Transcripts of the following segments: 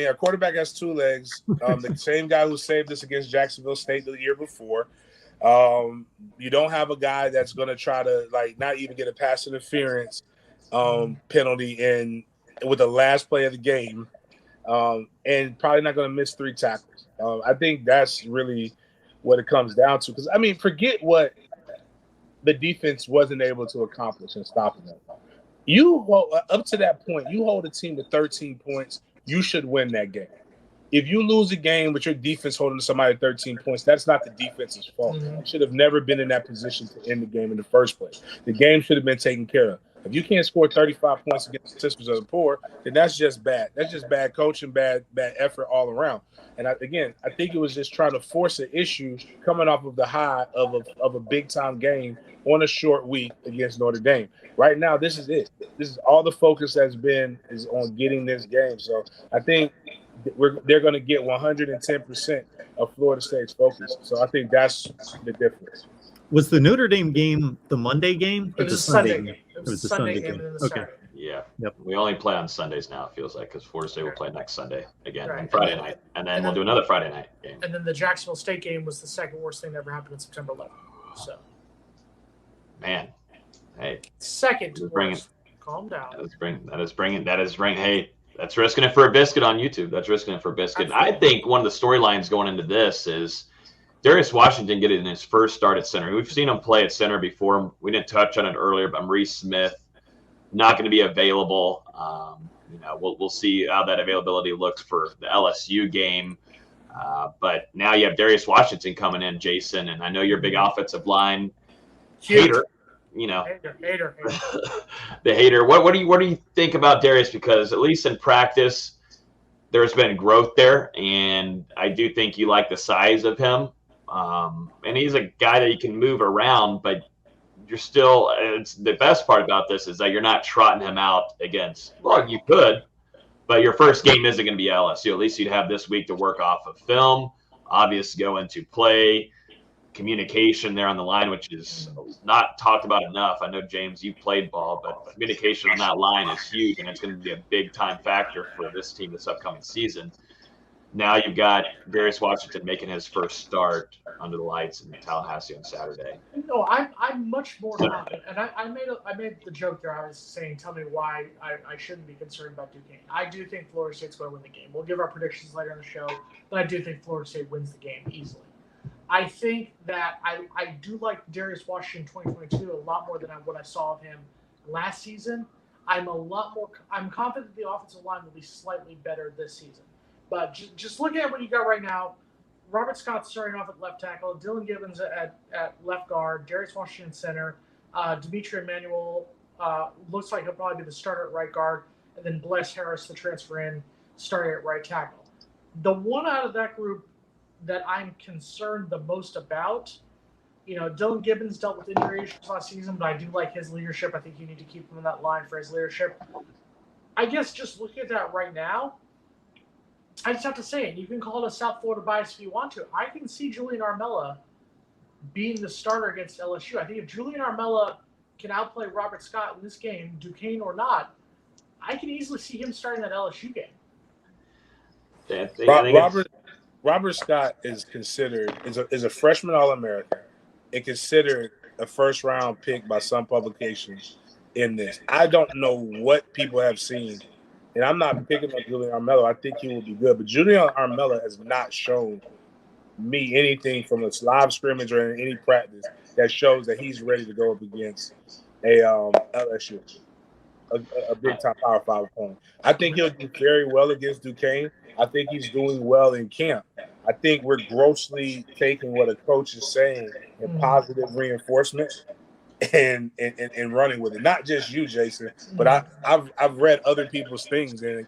mean, our quarterback has two legs. The same guy who saved us against Jacksonville State the year before. You don't have a guy that's going to try to not even get a pass interference penalty in with the last play of the game, and probably not going to miss 3 tackles. I think that's really what it comes down to. Because I mean, forget what the defense wasn't able to accomplish in stopping them. Up to that point, you hold a team to 13 points, you should win that game. If you lose a game with your defense holding somebody 13 points, that's not the defense's fault. You should have never been in that position to end the game in the first place. The game should have been taken care of. If you can't score 35 points against the Sisters of the Poor, then that's just bad. That's just bad coaching, bad effort all around. And I think it was just trying to force an issue coming off of the high of a big-time game on a short week against Notre Dame. Right now, this is it. This is all the focus is on getting this game. So I think they're going to get 110% of Florida State's focus. So I think that's the difference. Was the Notre Dame game the Monday game? It was a Sunday game. It was the Sunday game. Okay. Yeah. Yep. We only play on Sundays now, it feels like, because Florida State will play next Sunday again Right. on Friday night. And then we'll do another Friday night game. And then the Jacksonville State game was the second worst thing that ever happened on September 11th. So, Man. Hey. second worst. Calm down. Hey, that's risking it for a biscuit on YouTube. That's risking it for a biscuit. I think one of the storylines going into this is Darius Washington getting his first start at center. We've seen him play at center before. We didn't touch on it earlier, but Maurice Smith not going to be available. We'll see how that availability looks for the LSU game. But now you have Darius Washington coming in, Jason, and I know you're a big offensive line hater. Hater. The hater. What do you think about Darius? Because at least in practice, there's been growth there, and I do think you like the size of him. And he's a guy that you can move around, but you're still. It's the best part about this is that you're not trotting him out against. Well, you could, but your first game isn't going to be LSU. At least you'd have this week to work off of film. Obvious go into play. Communication there on the line, which is not talked about enough. I know, James, you played ball, but communication on that line is huge, and it's going to be a big-time factor for this team this upcoming season. Now you've got Darius Washington making his first start under the lights in Tallahassee on Saturday. No, I'm much more confident, and I made the joke there. I was saying, tell me why I shouldn't be concerned about Duquesne. I do think Florida State's going to win the game. We'll give our predictions later in the show, but I do think Florida State wins the game easily. I think that I do like Darius Washington 2022 a lot more than what I saw of him last season. I'm confident the offensive line will be slightly better this season. But just looking at what you got right now, Robert Scott starting off at left tackle, Dylan Gibbons at left guard, Darius Washington center, Dimitri Emmanuel looks like he'll probably be the starter at right guard, and then Bless Harris, the transfer in, starting at right tackle. The one out of that group that I'm concerned the most about, Dylan Gibbons dealt with injury issues last season, but I do like his leadership. I think you need to keep him in that line for his leadership. I guess just looking at that right now, I just have to say it. You can call it a South Florida bias if you want to. I can see Julian Armella being the starter against LSU. I think if Julian Armella can outplay Robert Scott in this game, Duquesne or not, I can easily see him starting that LSU game. Robert Scott is considered is a freshman All-American and considered a first-round pick by some publications in this. I don't know what people have seen. And I'm not picking up Julian Armella. I think he will be good. But Julian Armella has not shown me anything from a live scrimmage or in any practice that shows that he's ready to go up against a LSU, a big-time Power 5 opponent. I think he'll do very well against Duquesne. I think he's doing well in camp. I think we're grossly taking what a coach is saying in positive reinforcement and running with it. Not just you, Jason, but I've read other people's things, and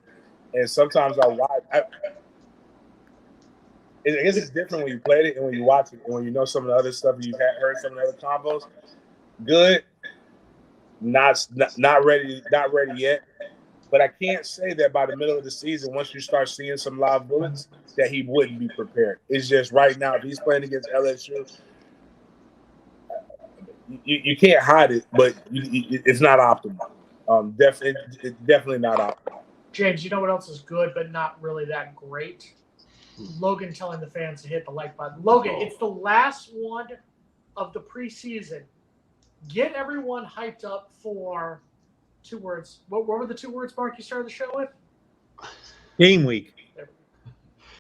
sometimes I guess it's different when you played it and when you watch it and when you know some of the other stuff you've heard some of the other combos. Good, not ready yet. But I can't say that by the middle of the season, once you start seeing some live bullets, that he wouldn't be prepared. It's just right now, if he's playing against LSU, you can't hide it, but it's not optimal. Definitely not optimal. James, you know what else is good but not really that great? Logan telling the fans to hit the like button. Logan, it's the last one of the preseason. Get everyone hyped up for 2 words. What were the 2 words, Mark, you started the show with? Game week.